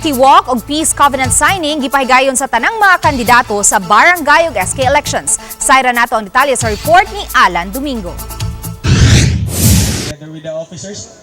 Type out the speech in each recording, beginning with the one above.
Unity Walk ug Peace Covenant signing gipahigayon sa tanang mga kandidato sa barangay ug SK elections. Sayra nato ang detalye sa report ni Alan Domingo. Together with the officers.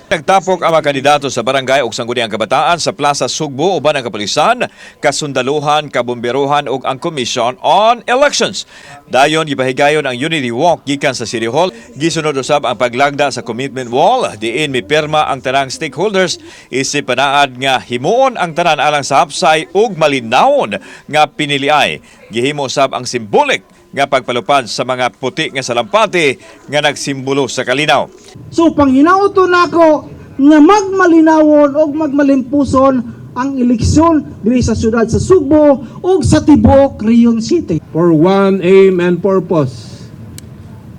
Nagtapok ang mga kandidato sa barangay ug sangguniang kabataan sa Plaza Sugbo uban ang kapulisan, kasundaluhan, kabomberuhan ug ang Commission on Elections. Dayon gipahigayon ang Unity Walk gikan sa City Hall. Gisunod usab ang paglagda sa commitment wall diin mipirma ang tanang stakeholders isip panaad nga himuon ang tanan alang sa hapsay ug malinawon nga piniliay. Gihimo usab ang simbolik nga pagpalupad sa mga puti nga salampati nga nagsimbolo sa kalinaw. So panghinaoton nako nga magmalinawon o magmalimpuson ang eleksyon diri sa syudad sa Sugbo ug sa tibuok Rion City. For one aim and purpose,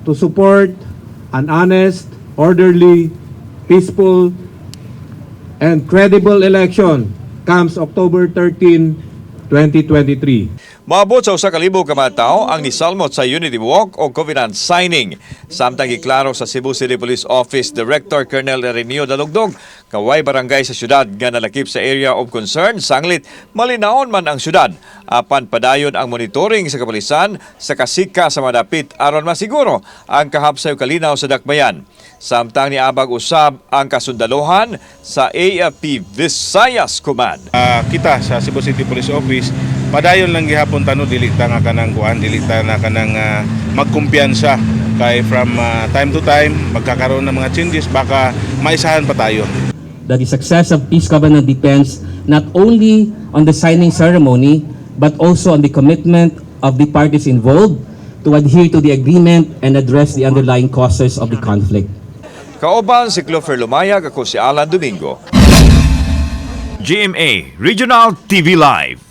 to support an honest, orderly, peaceful, and credible election comes October 13, 2023. Maabot sa 1,000 ka mga tao ang nisalmot sa Unity Walk o Covenant signing. Samtang giklaro sa Cebu City Police Office Director Colonel Renio Dalugdog, kaway barangay sa syudad nga nalakip sa area of concern, sanglit malinaon man ang syudad. Apan padayon ang monitoring sa kapulisan sa kasika sa madapit aron masiguro ang kahapsay ug kalinaw sa dakbayan. Samtang niabag usab ang kasundaluhan sa AFP Visayas Command. Kita sa Cebu City Police Office padayon lang gihapon tano dili ta nga kanang kuan, dili ta na kanang magkumpiyansa kay from time to time magkakaroon ng mga changes baka maisahan pa tayo. That the success of Peace Covenant depends not only on the signing ceremony but also on the commitment of the parties involved to adhere to the agreement and address the underlying causes of the conflict. Kaoban si Clover Lumayag, ako si Alan Domingo. GMA Regional TV Live.